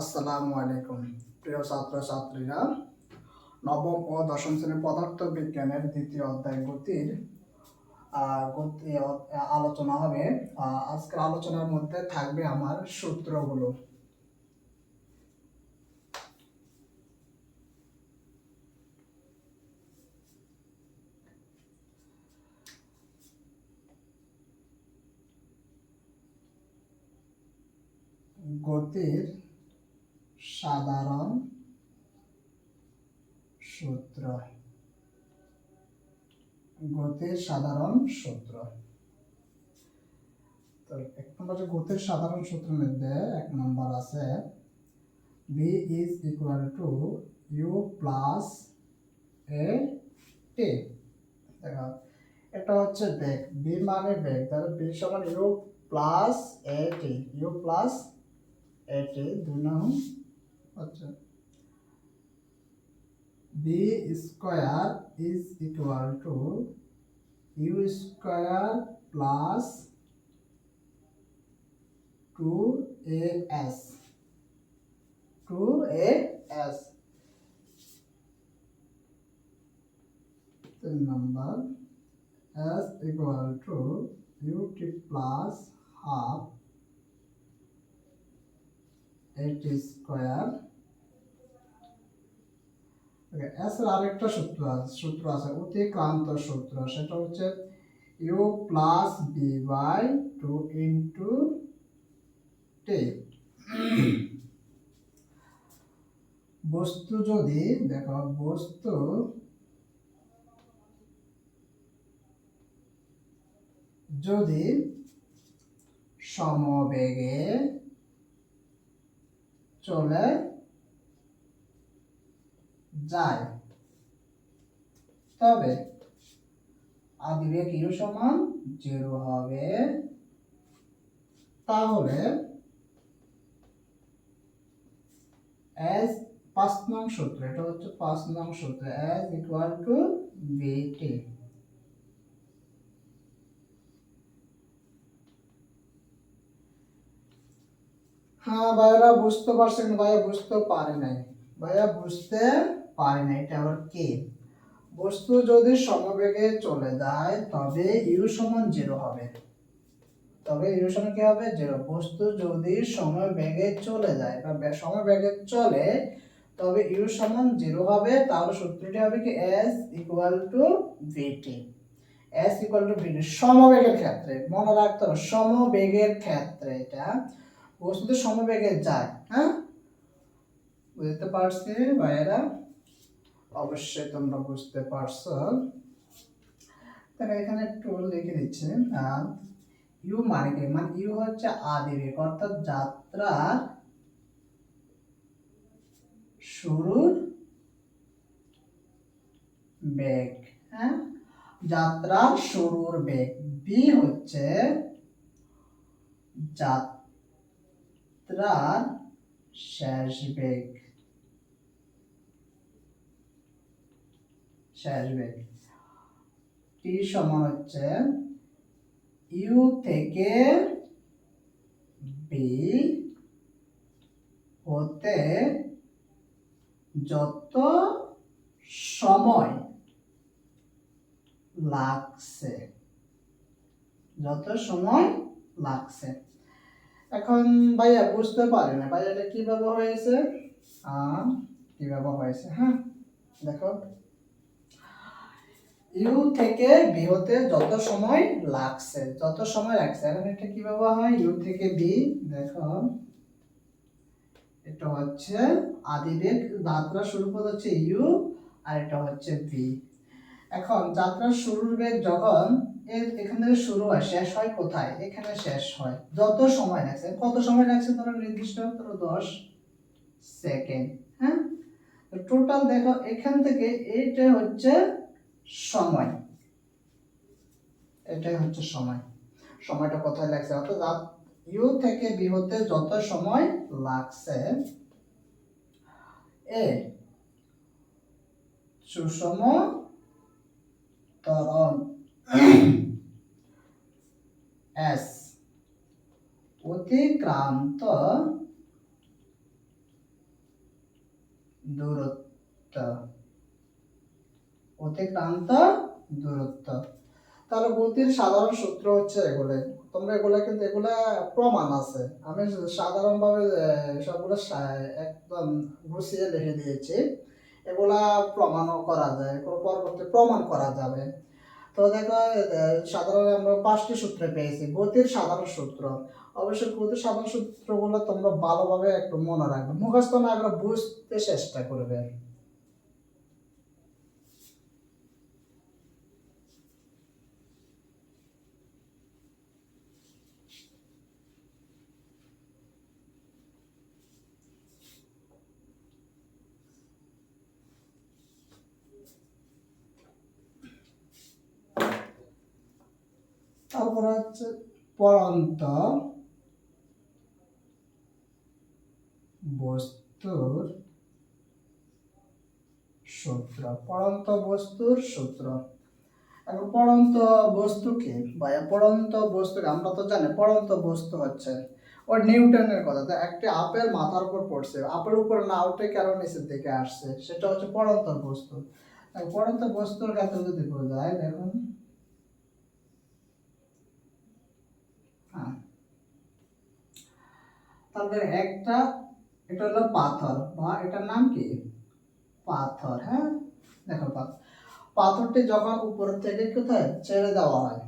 আসসালামু আলাইকুম প্রিয় ছাত্রছাত্রীরা, নবম ও দশম শ্রেণীর পদার্থ বিজ্ঞানের দ্বিতীয় অধ্যায় গতির আলোচনা হবে। আজকের আলোচনার মধ্যে থাকবে আমার সূত্রগুলো। গতির সাধারণ সূত্র। গতির সাধারণ সূত্র। তো এক নম্বরে গতির সাধারণ সূত্রের মধ্যে এক নম্বর আছে v is equal to u plus a t। দেখো, এটা হচ্ছে বেগ, v মানে বেগ, তাহলে v সমান u plus a t, u plus a t দুই নং হচ্ছে v square is equal to u square plus 2as 2as। তিন নম্বর s equal to ut plus half at square। s এর আরেকটা সূত্র আছে অতিক্রান্ত সূত্র, সেটা হচ্ছে u plus b by 2 into t। বস্তু যদি দেখো, বস্তু যদি সমবেগে চলে যায় তবে আদিবেগ u সমান 0 হবে। তাহলে as 5 নং সূত্র, এটা হচ্ছে 5 নং সূত্র, as equal to vt। হ্যাঁ ভাইরা বুঝতে পারছেন? ভাইয়া বুঝতে পারে নাই, ভাইয়া বুঝতে পারে নাই। এটা আবার কি? বস্তু যদি সমবেগে চলে যায় তবে u সমান 0 হবে। তবে u সমান কি হবে? 0। বস্তু যদি সমবেগে চলে যায় বা সমবেগে চলে তবে u সমান 0 হবে। তাহলে সূত্রটি হবে কি s equal to vt। s equal to vt সমবেগের ক্ষেত্রে মনে রাখতে হবে, সমবেগের ক্ষেত্রে এটা বস্তুতে সমবেগে যায়। হ্যাঁ, বুঝতে পারছি ভাইয়েরা? অবশ্যই তোমরা বুঝতে পারছো। তাহলে এখানে একটু লিখে দিচ্ছি, ইউ মানে কি? মানে ইউ হচ্ছে আদিবেগ, অর্থাৎ যাত্রার শুরুর বেগ। হ্যাঁ, যাত্রার শুরুর বেগ। বি হচ্ছে যাত্রার শেষ বেগ। শেষ বেগ। টি সমান হচ্ছে ইউ থেকে বি হতে যত সময় লাগছে, যত সময় লাগছে। এখন ভাইয়া বুঝতে পারে না, ভাইয়া এটা কিভাবে হয়েছে? কিভাবে হয়েছে? হ্যাঁ দেখো, ইউ থেকে বি হতে যত সময় লাগছে, যত সময় লাগছে। এখন এটা কিভাবে হয়? ইউ থেকে বি, দেখো এটা হচ্ছে আদিবেগ, যাত্রা শুরু পদ হচ্ছে ইউ আর এটা হচ্ছে ভি। এখন যাত্রার শুরুর বেগ যখন এখান থেকে শুরু হয়, শেষ হয় কোথায়? এখানে শেষ হয়। যত সময় লাগছে, কত সময় লাগছে ধরো নির্দিষ্ট, ধরো 10 সেকেন্ড। হ্যাঁ, টোটাল দেখো এখান থেকে এইটা হচ্ছে সময়, এটাই হচ্ছে সময়। সময়টা কোথায় লাগছে? অর্থাৎ ইউ থেকে বি হতে যত সময় লাগছে এ সুষম ত্বরণ এস অতিক্রান্ত দূরত্ব, অতিক্রান্ত দূরত্ব। তাহলে গতির সাধারণ সূত্র হচ্ছে এগুলো। তোমরা এগুলা কিন্তু এগুলা প্রমাণ আছে, আমি সাধারণভাবে সবগুলো একদম গুছিয়ে লিখে দিয়েছি। এগুলা প্রমাণও করা যায়, এগুলো পরবর্তী প্রমাণ করা যাবে। তো দেখো সাধারণ আমরা 5টি সূত্র পেয়েছি গতির সাধারণ সূত্র। অবশ্যই গতির সাধারণ সূত্রগুলো তোমরা ভালোভাবে একটু মনে রাখবে, মুখস্থ না করে বুঝতে চেষ্টা করবে। তারপর হচ্ছে পড়ন্ত বস্তুর সূত্র, পড়ন্ত বস্তুর সূত্র। এখন পড়ন্ত বস্তু কি ভাইয়া? পড়ন্ত বস্তু আমরা তো জানি পড়ন্ত বস্তু হচ্ছে ওর নিউটনের কথা। তো একটি আপেল মাথার উপর পড়ছে, আপেল উপরে না উঠে কেন নিচের দিকে আসছে, সেটা হচ্ছে পড়ন্ত বস্তু। পড়ন্ত বস্তুর ক্ষেত্রে যদি বোঝায়, দেখুন তারপরে একটা, এটা হলো পাথর বা এটার নাম কি? পাথর। হ্যাঁ দেখো পাথরটি যখন উপর থেকে কোথায় ছেড়ে দেওয়া হয়,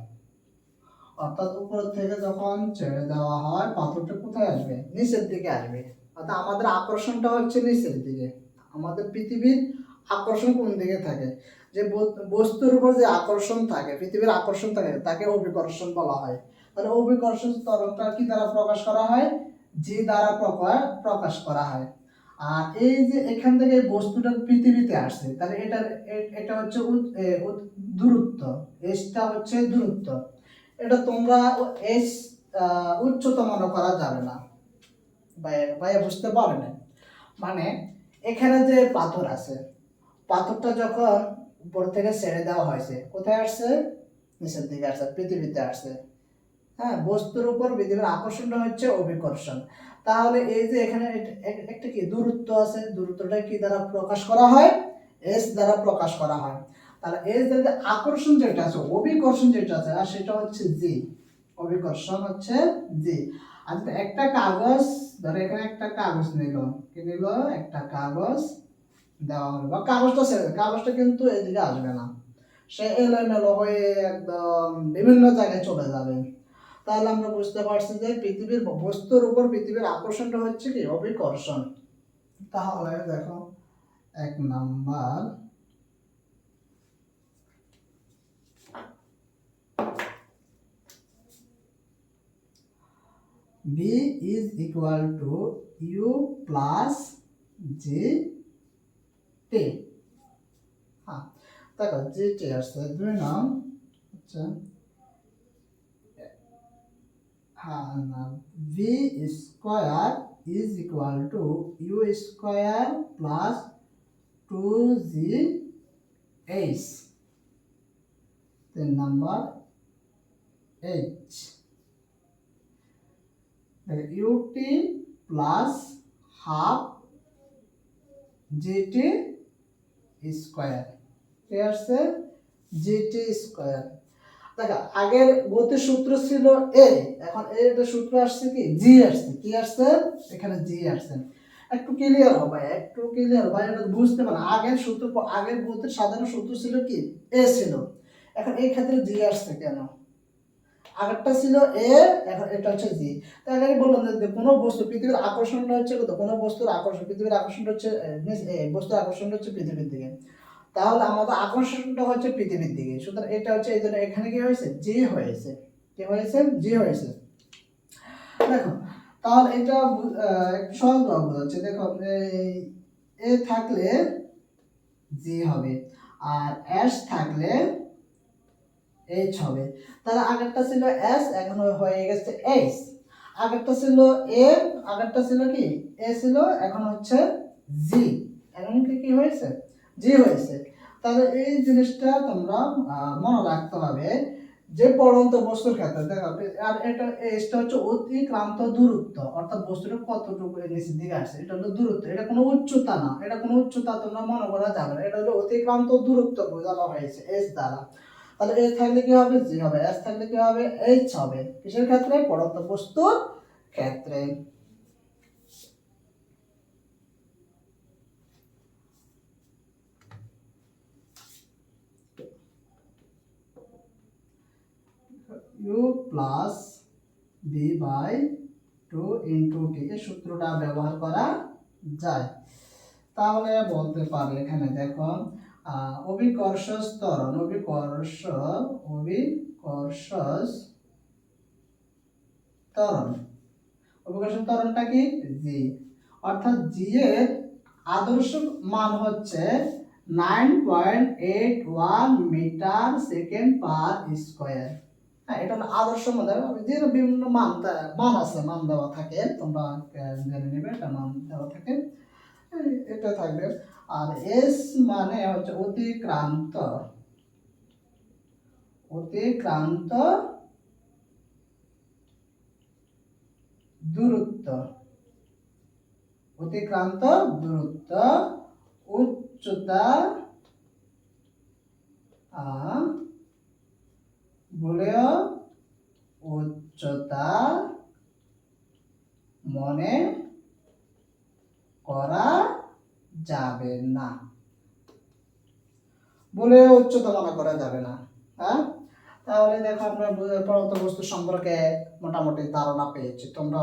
অর্থাৎ উপর থেকে যখন ছেড়ে দেওয়া হয় পাথরটা কোথায় আসবে? নিচের দিকে আসবে। অর্থাৎ আমাদের আকর্ষণটা হচ্ছে নিচের দিকে। আমাদের পৃথিবীর আকর্ষণ কোন দিকে থাকে? যে বস্তুর উপর যে আকর্ষণ থাকে, পৃথিবীর আকর্ষণ থাকে, তাকে অভিকর্ষণ বলা হয়। তাহলে অভিকর্ষণ ত্বরণটা কি দ্বারা প্রকাশ করা হয়? জি দ্বারা প্রকাশ করা হয়। আর এই যে এখান থেকে বস্তুটা পৃথিবীতে আসছে, তাহলে এটা হচ্ছে দূরত্ব। এসটা হচ্ছে দূরত্ব। এটা তোমরা এস উচ্চতা মনে করা যাবে না। ভাইয়া বুঝতে পারে না? মানে এখানে যে পাথর আছে, পাথরটা যখন উপর থেকে ছেড়ে দেওয়া হয়েছে, কোথায় আসছে? নিচের দিকে আসছে, পৃথিবীতে আসছে। হ্যাঁ, বস্তুর উপর পৃথিবীর আকর্ষণটা হচ্ছে অভিকর্ষণ। তাহলে এই যে এখানে একটা কি দূরত্ব আছে, দূরত্বটা কি দ্বারা প্রকাশ করা হয়? এস দ্বারা প্রকাশ করা হয়। তাহলে এস দ্বারা আকর্ষণ যেটা আছে, অভিকর্ষণ যেটা আছে, আর সেটা হচ্ছে জি। অভিকর্ষণ হচ্ছে জি। আচ্ছা একটা কাগজ, ধরো এখানে একটা কাগজ নিল, কি নিল? একটা কাগজ দেওয়া হলো, বা কাগজটা ছেড়ে, কাগজটা কিন্তু এদিকে আসবে না, সে এলোমেলো হয়ে একদম বিভিন্ন জায়গায় চলে যাবে। তাহলে আমরা বুঝতে পারছি যে পৃথিবীর বস্তুর উপর পৃথিবীর আকর্ষণটা হচ্ছে কি? অভিকর্ষণ। তাহলে দেখো 1 number, B is equal to U plus G T। হ্যাঁ দেখো GT আসছে 2 নং। আচ্ছা হ্যাঁ না, V square is equal to U square plus 2GH। 3 number H, UT plus half GT square, ঠিক আছে? GT square. দেখো আগের গতির সূত্র ছিল A, এখন এর সূত্র আসছে কি? G আসছে। কি আসছে? এখানে G আসছে। একটু ক্লিয়ার হবে, একটু ক্লিয়ার হবে, এটা বুঝতে পারেন। আগের সূত্র, আগের গতির সাধারণ সূত্র ছিল কি? A ছিল, এখন এই ক্ষেত্রে G আসছে কেন? আগেরটা ছিল এ, এখন এটা হচ্ছে জি। তাই আমি বললাম যে কোনো বস্তু পৃথিবীর আকর্ষণটা হচ্ছে কত? কোনো বস্তুর আকর্ষণ, পৃথিবীর আকর্ষণটা হচ্ছে বস্তুর আকর্ষণটা হচ্ছে পৃথিবীর দিকে। তাহলে আমাদের আকর্ষণটা হচ্ছে পৃথিবীর দিকে, সুতরাং এটা হচ্ছে এই জন্য এখানে কি হয়েছে? জি হয়েছে। কি হয়েছে? জি হয়েছে। দেখো তাহলে এটা একটু সহজভাবে বোঝাচ্ছে। দেখো এ থাকলে জি হবে, আর এস থাকলে এইচ হবে। তাহলে আগেরটা ছিল এস, এখন হয়ে গেছে এইচ। আগেরটা ছিল এ, আগেরটা ছিল কি? এ ছিল, এখন হচ্ছে জি। এখন কি হয়েছে? জি হয়েছে। তাহলে এই জিনিসটা তোমরা মনে রাখতে হবে যে পড়ন্ত বস্তুর ক্ষেত্রে দেখো, আর এটা এসটা হচ্ছে অতিক্রান্ত দূরত্ব, অর্থাৎ বস্তুটা কতটুকু নিচের দিকে আসছে, এটা হলো দূরত্ব, এটা কোনো উচ্চতা না, এটা কোনো উচ্চতা তোমরা মনে করা যাবে না, এটা হলো অতিক্রান্ত দূরত্ব বোঝানো হয়েছে এস দ্বারা। তাহলে এস থাকলে কি হবে, জি হবে, এস থাকলে কি হবে, এইচ হবে, কিসের ক্ষেত্রে, পড়ন্ত বস্তুর ক্ষেত্রে। U plus B by 2 into T, এই সূত্রটা ব্যবহার করা যায়। তাহলে বলতে পারি এখানে দেখো অভিকর্ষ ত্বরণ, অভিকর্ষ ত্বরণ, অভিকর্ষ ত্বরণটা কি, জি, অর্থাৎ জি এর আদর্শ মান হচ্ছে 9.81 মিটার সেকেন্ড পার স্কয়ার। হ্যাঁ, এটা হলো আদর্শ মান, যে বিভিন্ন মান মান আছে, মান দেওয়া থাকে, তোমরা জেনে নেবে, এটা মান দেওয়া থাকে, এটা থাকবে। আর এস মানে হচ্ছে অতিক্রান্ত, অতিক্রান্ত দূরত্ব, অতিক্রান্ত দূরত্ব, উচ্চতা বলেও উচ্চতা মনে করা যাবে না, বলে উচ্চতা মনে করা যাবে না। হ্যাঁ, তাহলে দেখো আমরা পদার্থ বস্তু সম্পর্কে মোটামুটি ধারণা পেয়েছি, তোমরা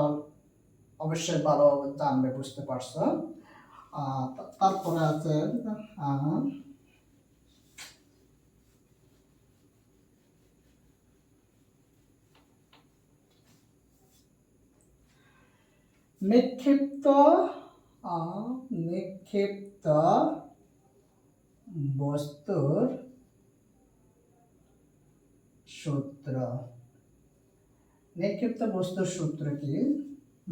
অবশ্যই ভালো জানবে, বুঝতে পারছো। তারপরে আছে নিক্ষিপ্ত নিক্ষিপ্ত বস্তুর সূত্র। নিক্ষিপ্ত বস্তুর সূত্র কি,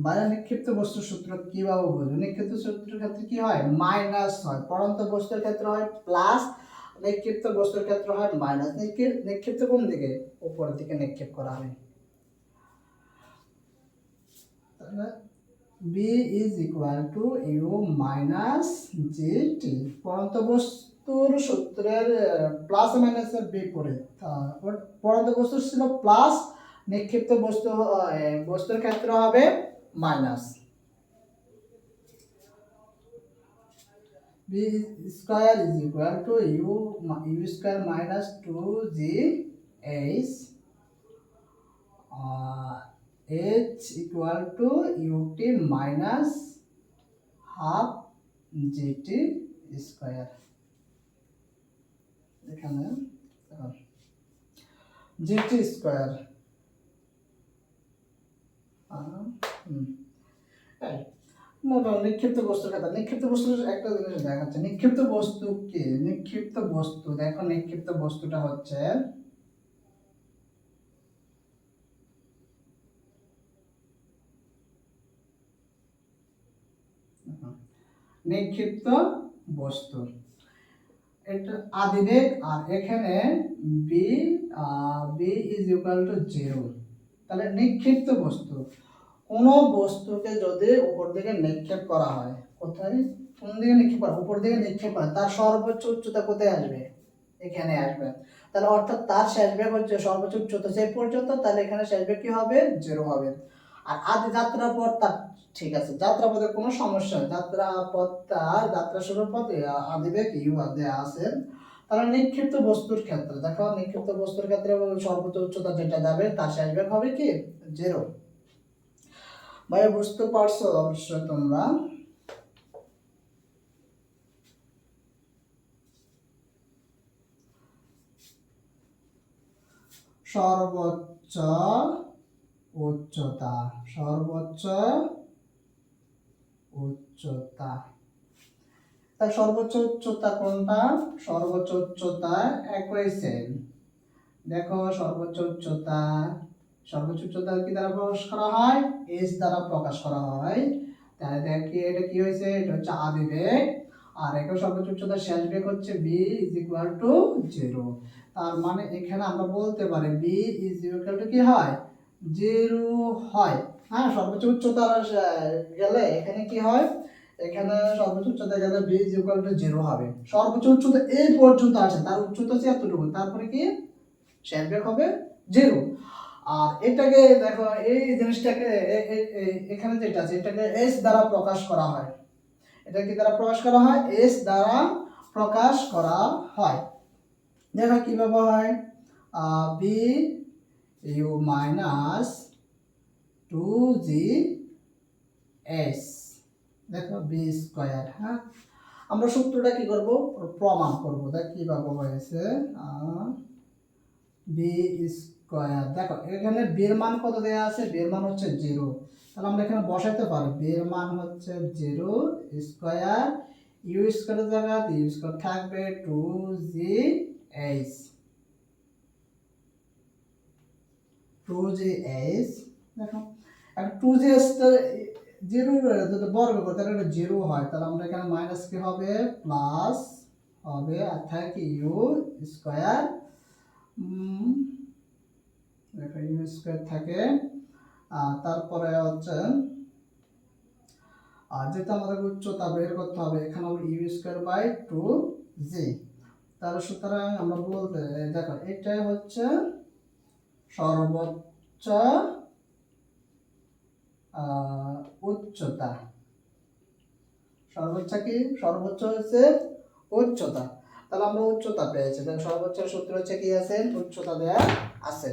বাইরে নিক্ষিপ্ত বস্তুর সূত্র কিভাবে বুঝবো, নিক্ষিপ্ত সূত্রের ক্ষেত্রে কি হয়, মাইনাস হয়, পড়ন্ত বস্তুর ক্ষেত্রে হয় প্লাস, নিক্ষিপ্ত বস্তুর ক্ষেত্রে হয় মাইনাস। নিক্ষিপ্ত কোন দিকে, উপরের দিকে নিক্ষেপ করা হয়। তাহলে B is equal to U minus GT, পড়ন্ত বস্তুর সূত্রের প্লাস মাইনাসের বিপরীত, পড়ন্ত বস্তু ছিল প্লাস, নিক্ষিপ্ত বস্তুর ক্ষেত্রে হবে minus. B square is equal to U square minus 2GH, H equal to UT minus half GT square। এখানে GT স্কয়ার, নিক্ষিপ্ত বস্তুর কথা, নিক্ষিপ্ত বস্তুর একটা জিনিস দেখাচ্ছে, নিক্ষিপ্ত বস্তু কি, নিক্ষিপ্ত বস্তু দেখো, নিক্ষিপ্ত বস্তুটা হচ্ছে নিক্ষিপ্ত বস্তু, এটা আদিবেগ, আর এখানে v v is equal to 0। তাহলে নিক্ষিপ্ত বস্তু, কোন বস্তুকে যদি উপর দিকে নিক্ষেপ করা হয়, কোথায়, কোন দিকে নিক্ষেপ করা, উপর দিকে নিক্ষেপ করা, তার সর্বোচ্চ উচ্চতা কোথায় আসবে, এখানে আসবে। তাহলে অর্থাৎ তার শেষ বেগ হচ্ছে সর্বোচ্চ উচ্চতা সেই পর্যন্ত, তাহলে এখানে শেষ বেগ কি হবে, 0 হবে। আর আদি যাত্রা পথ তার, ঠিক আছে, যাত্রা পথে কোনো সমস্যা, যাত্রা শুরুর পথে আদিবেগ ইউ দেয়া আছে। তাহলে নিক্ষিপ্ত বস্তুর ক্ষেত্রে দেখো, নিক্ষিপ্ত বস্তুর ক্ষেত্রে সর্বোচ্চ উচ্চতা যেটা যাবে তার শেষ বেগ হবে কি, 0। ভাই বুঝতে পারছো অবশ্যই তোমরা। সর্বোচ্চ উচ্চতা, সর্বোচ্চ উচ্চতা, তার সর্বোচ্চ উচ্চতা কোনটা, সর্বোচ্চ উচ্চতা একই সেম। দেখো সর্বোচ্চ উচ্চতা, সর্বোচ্চ উচ্চতা কি দ্বারা প্রকাশ করা হয়, এস দ্বারা প্রকাশ করা হয়। তাহলে দেখি এটা কি হয়েছে, এটা হচ্ছে আদিবেগ, আর এখানে সর্বোচ্চ উচ্চতার শেষ বেগ হচ্ছে b ইজ ইকুয়াল টু 0। তার মানে এখানে আমরা বলতে পারি b ইজ ইকুয়াল টু কি হয় 0 হয়। হ্যাঁ, সর্বোচ্চ উচ্চতা গেলে এখানে কি হয়, এখানে সর্বোচ্চ উচ্চতা গেলে b ইজ ইকুয়াল টু 0 হবে। সর্বোচ্চ উচ্চতা এই পর্যন্ত আসে, তার উচ্চতা হচ্ছে এতটুকু, তারপরে কি শেষ বেগ হবে 0। আর এটাকে দেখো, এই জিনিসটাকে এখানে যেটা আছে এটাকে s দ্বারা প্রকাশ করা হয়। এটা কি দ্বারা প্রকাশ করা হয়, s দ্বারা প্রকাশ করা হয়। দেখো কিভাবে হয়, b u minus 2g s, দেখো b স্কয়ার। হ্যাঁ, আমরা সূত্রটা কি করব, প্রমাণ করব। দেখ কিভাবে হয়েছে, b স্কয়ার। দেখো এখানে b এর মান কত দেয়া আছে, b এর মান হচ্ছে 0, তাহলে আমরা এখানে বসাইতে পারি b এর মান হচ্ছে 0 স্কয়ার, u স্কয়ারের জায়গায় u স্কয়ার থাকবে 2gh 2gh। দেখো আর 2gh টা 0 যদি বর্গ করি তাহলে এটা 0 হয়, তাহলে আমরা এখানে মাইনাস কি হবে প্লাস হবে, আর থাকে u স্কয়ার, দেখো u স্কয়ার থাকে, তারপরে হচ্ছে যেটা আমাদের উচ্চতা বের করতে হবে, এখানে হবে u স্কয়ার বাই 2g। তাহলে সুতরাং আমরা বলতে, দেখো এটাই হচ্ছে সর্বোচ্চ উচ্চতা। সর্বোচ্চ কি, সর্বোচ্চ হচ্ছে উচ্চতা। তাহলে আমরা উচ্চতা পেয়েছি, তাহলে সর্বোচ্চ সূত্র হচ্ছে কি আছে, উচ্চতা দেয়া আছে।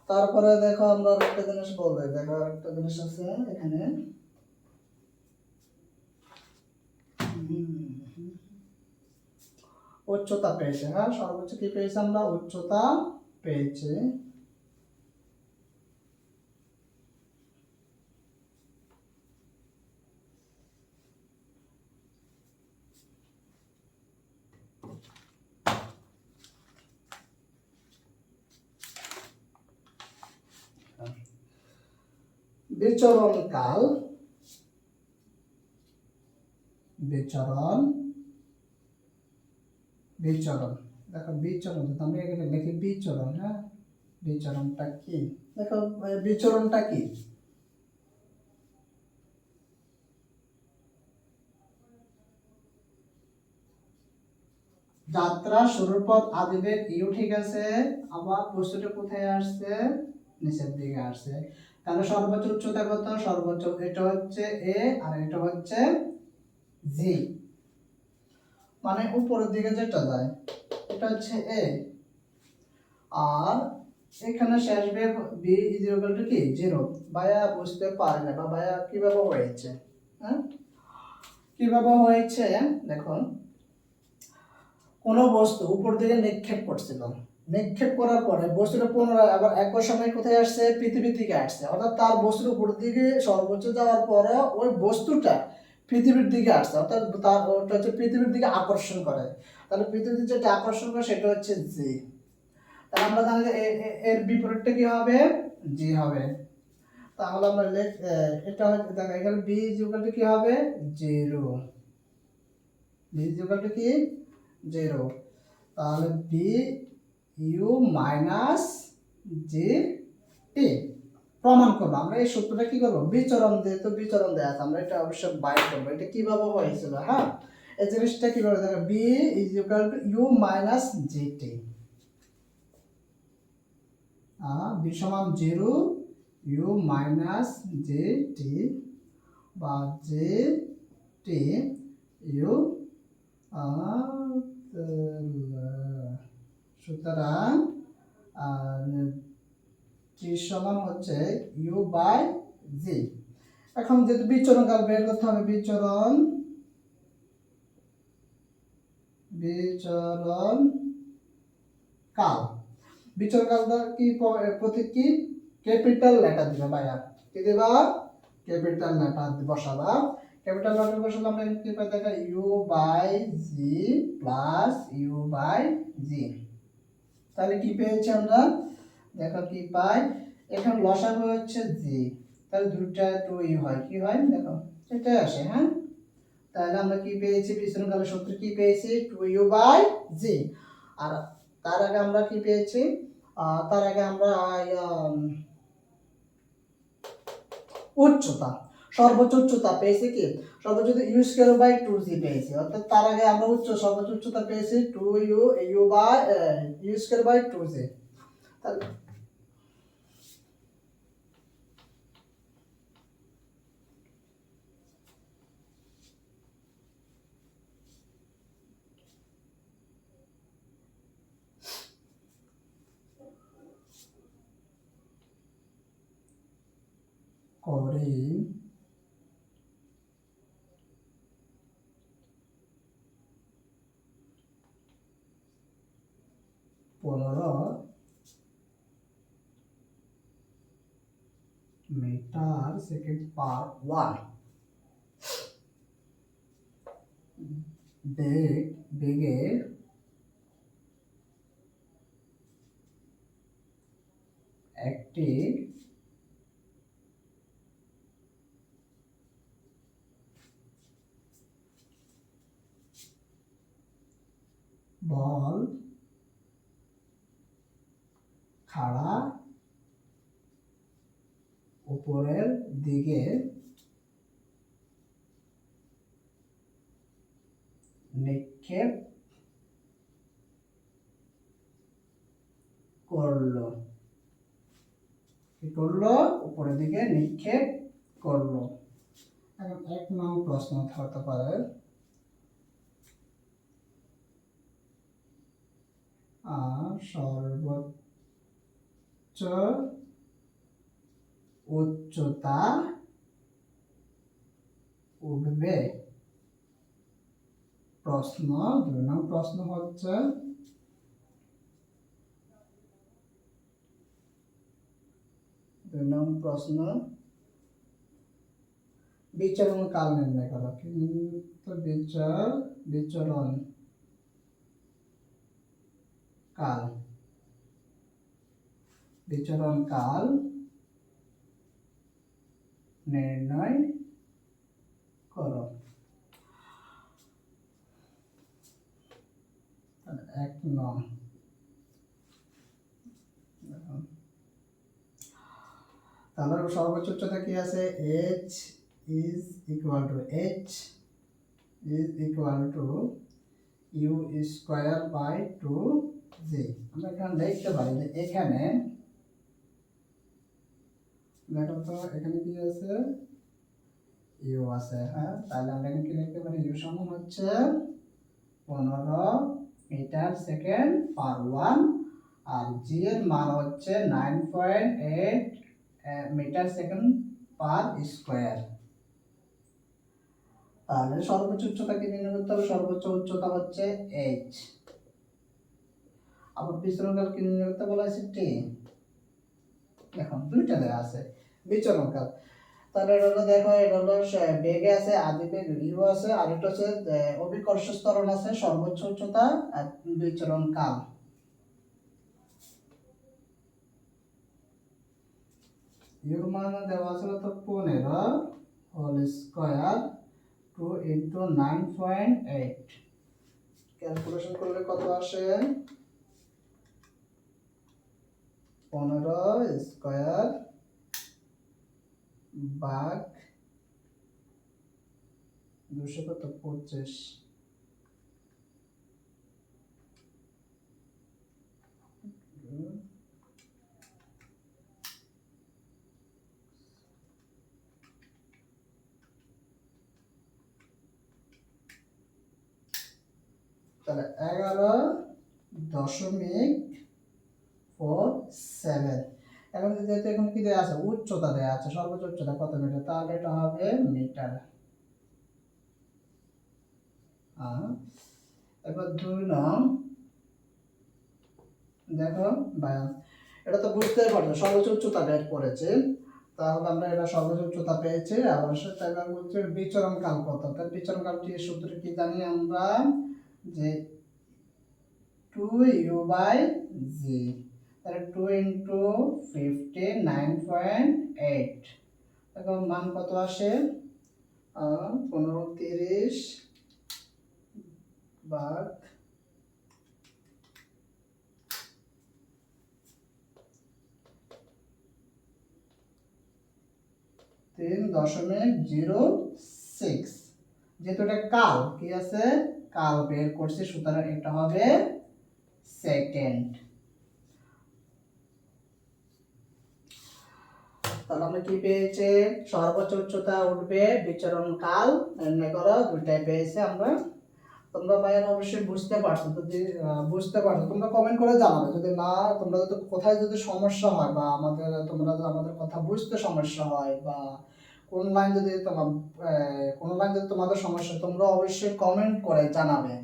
তারপরে দেখো আমরা আরেকটা জিনিস বলবো, দেখো আরেকটা জিনিস আছে এখানে, উচ্চতা পেয়েছে। হ্যাঁ, সর্বোচ্চ কি পেয়েছি আমরা, উচ্চতা পেয়েছি। বিচরণকাল, বিচরণ, বিচরণ। দেখো বিচরণ আমরা এখানে লিখি বিচরণ। হ্যাঁ, বিচরণটা কি, দেখো বিচরণটা কি, যাত্রা শুরুর পথ আদিবেগ ইউ, ঠিক আছে, আবার বস্তুটা কোথায় আসছে, নিচের দিকে আসছে। তাহলে সর্বোচ্চ উচ্চতা কত, সর্বোচ্চ এটা হচ্ছে a আর এটা হচ্ছে g, মানে উপরের দিকে যেটা যায় এটা হচ্ছে a, আর এখানে শেষ বেগ b ইজ ইকুয়াল টু কি 0। ভাইয়া বুঝতে পারে না বা ভাইয়া কিভাবে হয়েছে, হ্যাঁ কিভাবে হয়েছে, দেখুন কোন বস্তু উপর দিকে নিক্ষেপ করছিল, নিক্ষেপ করার পরে বস্তুটা পুনরায় আবার একই সময় কোথায় আসছে, পৃথিবীর দিকে আসছে, অর্থাৎ তার বস্তুর উপর দিকে সর্বোচ্চ যাওয়ার পরে ওই বস্তুটা পৃথিবীর দিকে আসছে, অর্থাৎ তার ওটা হচ্ছে পৃথিবীর দিকে আকর্ষণ করে। তাহলে পৃথিবীর যেটা আকর্ষণ করে সেটা হচ্ছে জি। তাহলে আমরা জানি যে এর বিপরীতটা কি হবে, জি হবে। তাহলে আমরা এটা হচ্ছে, দেখো এখানে বি ইজ ইকুয়াল টু কি হবে 0, বি ইজ ইকুয়াল টু কি 0। তাহলে বি ইউ মাইনাস জি টি প্রমাণ করবো। আমরা এই সূত্রটা কি করবো, বিচরণ দিয়ে, তো বিচরণ দেয়া আছে, আমরা এটা অবশ্যই বাইর করবো। এটা কিভাবে হয়েছিল, হ্যাঁ এই জিনিসটা কিভাবে, দেখো v is equal to u minus g t, v সমান 0 ইউ মাইনাস জে টি বা জে টি ইউ, সুতরাং টি সমান হচ্ছে ইউ বাই জি। এখন যেহেতু বিচরণ কাল বের করতে হবে, বিচরণ, বিচরণ কাল, বিচরণ কালটা কি প্রতীক কি, ক্যাপিটাল লেটার দিবা ভাইয়া, কি দিবা, ক্যাপিটাল লেটার বসাবা। ক্যাপিটাল লেটার বসালে আমরা কি পাই, দেখা U by G plus U by G. তাহলে কি পেয়েছি আমরা, দেখো কি পাই, এখন লসাগু হচ্ছে জি, তাহলে দুটো টু ইউ হয়, কি হয় দেখো এটাই আসে। হ্যাঁ, তাহলে আমরা কি পেয়েছি, বিচরণকালের সূত্র কি পেয়েছি, 2u/g। আর তার আগে আমরা কি পেয়েছি, তার আগে আমরা উচ্চতা, সর্বোচ্চ উচ্চতা পেয়েছি কি, সর্বোচ্চ u²/2g পেয়েছি। অর্থাৎ তার আগে আমরা সর্বোচ্চ উচ্চতা পেয়েছি 2u/2g। তাহলে করি 15 মিটার সেকেন্ড পার 1। বেগে একটি বল খাড়া উপরের দিকে নিক্ষেপ করলো, কি করলো, উপরের দিকে নিক্ষেপ করলো। এখন 1 নং প্রশ্ন হতে পারে, সর্বোচ্চ উচ্চতা উঠবে। প্রশ্ন 2 নং প্রশ্ন হচ্ছে, বিচরণ কাল নির্ণয় করো। কিন্তু বিচরণ কাল নির্ণয় করো। 1 নং, তাহলে সর্বোচ্চ উচ্চতা কি আছে, h is equal to u²/2g। আমরা এখানে লিখতে পারি যে এখানে দেখো তো, এখানে কি আছে, u আছে। হ্যাঁ, তাহলে আমরা এখানে কি লিখতে পারি, u সমান হচ্ছে 15 মিটার সেকেন্ড পার 1, আর g এর মান হচ্ছে 9.8 মিটার সেকেন্ড পার স্কয়ার। তাহলে সর্বোচ্চ উচ্চতা কি নির্ণয় করতে হবে, সর্বোচ্চ উচ্চতা হচ্ছে h। আবার বিচরণকাল কি নির্ণয় করতে বলা হয়েছে, t। দেখো দুইটা দেওয়া আছে বিচরণকাল। তাহলে এটা হলো, দেখো এটা হলো বেগে আছে, আদি বেগ u আছে, আর এটা হচ্ছে অভিকর্ষ ত্বরণ আছে, সর্বোচ্চ উচ্চতা আর বিচরণকাল। এর মান দেওয়া আছে তো 15 হোল স্কয়ার 2 * 9.8। ক্যালকুলেশন করলে কত আসে, 15 স্কয়ার ভাগ 200 কত 25। তাহলে 11.47। এখন যেহেতু এখন কি দেয়া আছে, উচ্চতা দেয়া আছে, সর্বোচ্চ উচ্চতা কত মিটার, তাহলে এটা হবে মিটার। এবার 2 নং, দেখো এটা তো বুঝতেই পারছো সর্বোচ্চ উচ্চতা বের করেছে, তাহলে আমরা এটা সর্বোচ্চ উচ্চতা পেয়েছি। আবার সেটা বলছে বিচরণ কাল কত, তার বিচরণ কালটি সূত্র কি জানি আমরা, যে 2u/g। তাহলে 2 * 50 9.8। দেখো মান কত আসে, 15 ভাগ 3.06, যেহেতু এটা কাল কি আছে কাল বের করছি, সুতরাং এটা হবে সেকেন্ড। তাহলে আমরা কি পেয়েছে, সর্বোচ্চ উচ্চতা উঠবে বিচরণ কাল নির্ণয় করো, দুইটাই পেয়েছে আমরা। তোমরা ভাইয়েরা অবশ্যই বুঝতে পারছো, যদি বুঝতে পারছো তোমরা কমেন্ট করে জানাবে, যদি না তোমরা যদি কোথায় যদি সমস্যা হয় বা তোমরা যদি আমাদের কথা বুঝতে সমস্যা হয় বা কোন লাইন যদি তোমাদের সমস্যা, তোমরা অবশ্যই কমেন্ট করে জানাবে।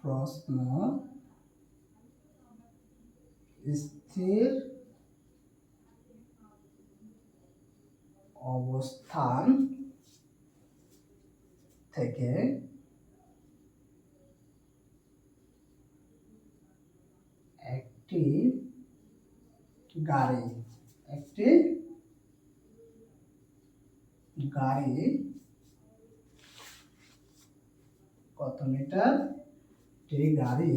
প্রশ্ন, স্থির অবস্থান থেকে একটি গাড়ি কত মিটার, একটি গাড়ি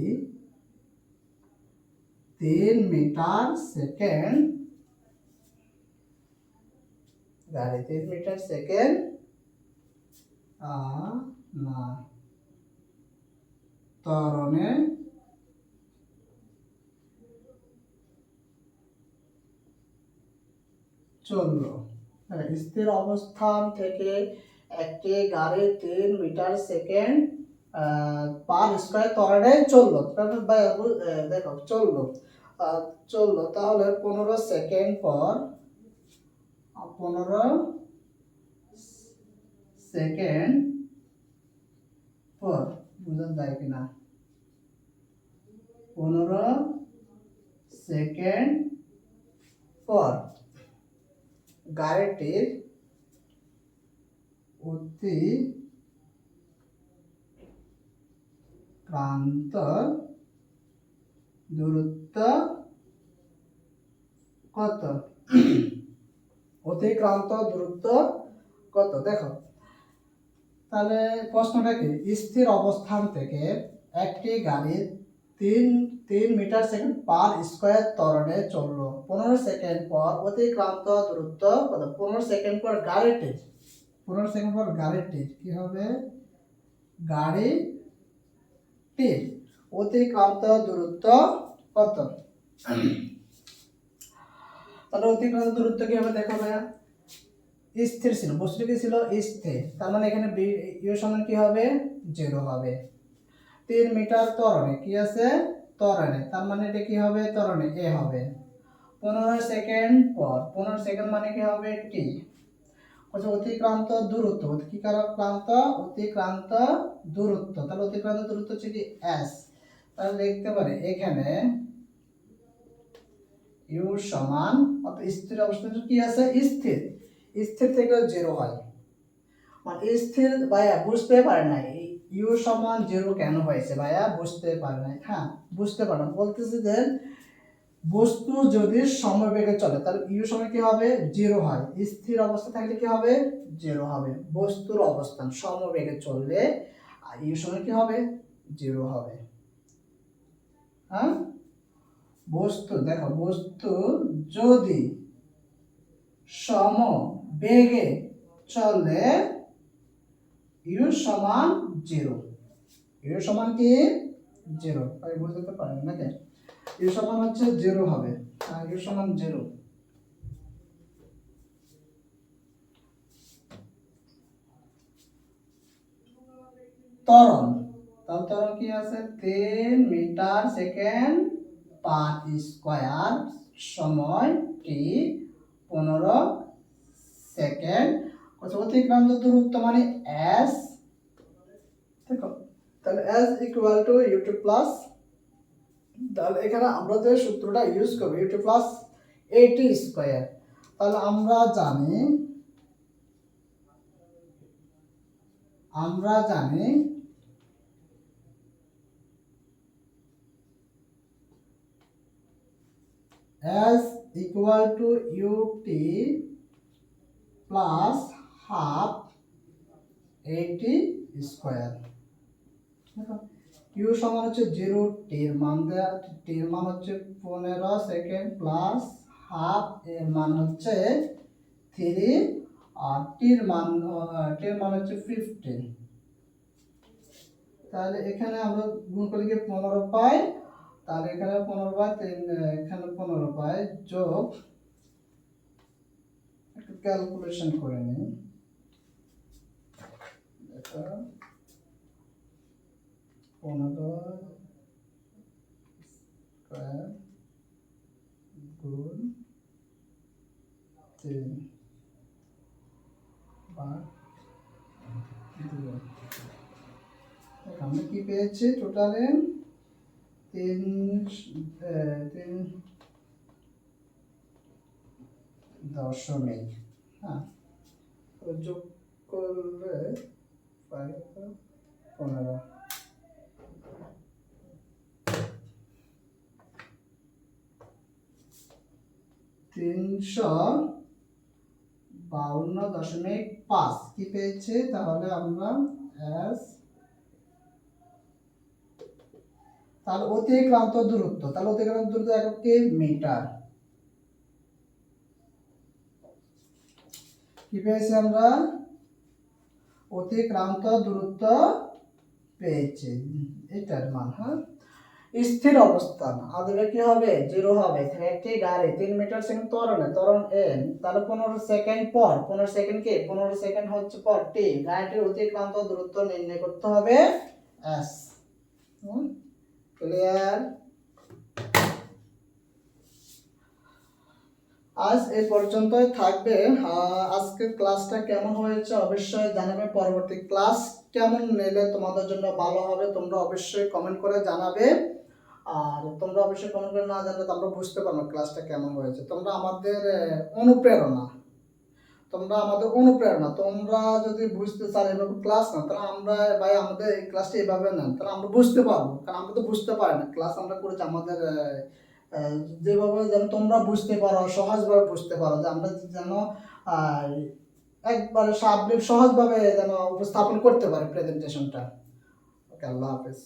3 মিটার সেকেন্ড, না ত্বরণে চললো। স্থির অবস্থান থেকে একটি গাড়ি 3 মিটার সেকেন্ড পার স্কয়ার ত্বরণে চললো। দেখো চললো, তাহলে 15 সেকেন্ড পর 15 সেকেন্ড পর, বোঝা যায় কিনা, 15 সেকেন্ড পর গাড়িটির অতিক্রান্ত দূরত্ব কত? অতিক্রান্ত দূরত্ব কত? দেখো তাহলে প্রশ্নটা কি, স্থির অবস্থান থেকে একটি গাড়ি 3 মিটার সেকেন্ড পার স্কয়ার ত্বরণে চললো, 15 সেকেন্ড পর অতিক্রান্ত দূরত্ব কত? 15 সেকেন্ড পর গাড়িটির কি হবে, গাড়িটির অতিক্রান্ত দূরত্ব কত? তাহলে অতিক্রান্ত দূরত্ব কি হবে, দেখো ভাইয়া স্থির ছিল, বস্তুটি কি ছিল স্থির, তার মানে এখানে ইউ সমান কি হবে 0 হবে। 3 মিটার ত্বরণে কি আছে ত্বরণে, তার মানে এটা কি হবে ত্বরণে এ হবে। 15 সেকেন্ড পর, 15 সেকেন্ড মানে কি হবে টি। অতিক্রান্ত দূরত্ব, অতিক্রান্ত দূরত্ব, তাহলে অতিক্রান্ত দূরত্ব হচ্ছে কি এস, তাহলে লিখতে পারি এখানে ইউ সমান, অর্থাৎ স্থির অবস্থায় কি আছে স্থির থেকে 0 হয়, মানে স্থির ভাইয়া বুঝতে পারে নাই ইউ সমান 0 কেন হয়েছে, ভাইয়া বুঝতে পারে নাই। হ্যাঁ বুঝতে পারলাম, বলতেছে যে বস্তু যদি সমবেগে চলে তাহলে ইউ সমান কি হবে 0 হয়, স্থির অবস্থা থাকলে কি হবে 0 হবে, বস্তুর অবস্থান সমবেগে চললে ইউ সমান কি হবে 0 হবে। হ্যাঁ বস্তু, দেখো বস্তু যদি সমবেগে চলে ইউ সমান 0, ইউ সমান কি 0, তাই বুঝতে পারেন নাকি, ইউ সমান হচ্ছে 0 হবে, ইউ সমান 0। ত্বরণ, তাহলে ত্বরণ কি আছে 3 মিটার সেকেন্ড পার স্কয়ার সময় টি 15 সেকেন্ড, অতিক্রান্ত দূরত্ব মানে এস, দেখো তাহলে s ইকুয়াল টু ইউ2 প্লাস, তাহলে এখানে আমরা যে সূত্রটা ইউজ করব ইউ2 প্লাস এটি স্কয়ার, তাহলে আমরা জানি s equal to u t plus half a t square. U সমান হচ্ছে 0, টির মান দেয়া, টির মান হচ্ছে 15 সেকেন্ড প্লাস হাফ এর মান হচ্ছে 3 আর টির মান হচ্ছে 15। তাহলে এখানে আমরা গুণ করলে কি 15 পাই, তাহলে এখানে 15 পাই, এখানে 15 পাই, যোগ একটু ক্যালকুলেশন করে নিই, এটা 15 স্কয়ার গুণ 3 ভাগ 2। আমরা কি পেয়েছি টোটালে 3 দশমিক, হ্যাঁ যোগ করলে 15 352.5 কি পেয়েছে, তাহলে আমরা s, তাহলে অতিক্রান্ত দূরত্ব, তাহলে অতিক্রান্ত দূরত্ব একক কি মিটার, কি পেয়েছি আমরা অতিক্রান্ত দূরত্ব পেয়েছি, এটার মান। হ্যাঁ, স্থির অবস্থান আদবে কি হবে 0 হবে, একটি গাড়ি 3 মিটার সেকেন্ড ত্বরণ n, তাহলে 15 সেকেন্ড পর, 15 সেকেন্ড কি 15 সেকেন্ড হচ্ছে পর t, গাড়িটির অতিক্রান্ত দূরত্ব নির্ণয় করতে হবে s। ক্লিয়ার? আজ এই পর্যন্তই থাকবে। আজকের ক্লাসটা কেমন হয়েছে অবশ্যই জানাবে, পরবর্তী ক্লাস কেমন নিলে তোমাদের জন্য ভালো হবে তোমরা অবশ্যই কমেন্ট করে জানাবে। আর তোমরা অবশ্যই কমেন্ট করে না জানলে তো আমরা বুঝতে পারবো ক্লাসটা কেমন হয়েছে। তোমরা আমাদের অনুপ্রেরণা, তোমরা যদি বুঝতে চাও এভাবে ক্লাস না, তাহলে আমরা ভাই আমাদের এই ক্লাসটা এভাবে নেন, তাহলে আমরা বুঝতে পারবো, কারণ আমরা তো বুঝতে পারি না, ক্লাস আমরা করেছি আমাদের যেভাবে যেন তোমরা বুঝতে পারো, সহজভাবে বুঝতে পারো, যে আমরা যেন একবারে সহজভাবে যেন উপস্থাপন করতে পারি প্রেজেন্টেশনটা। ওকে, আল্লাহ হাফেজ।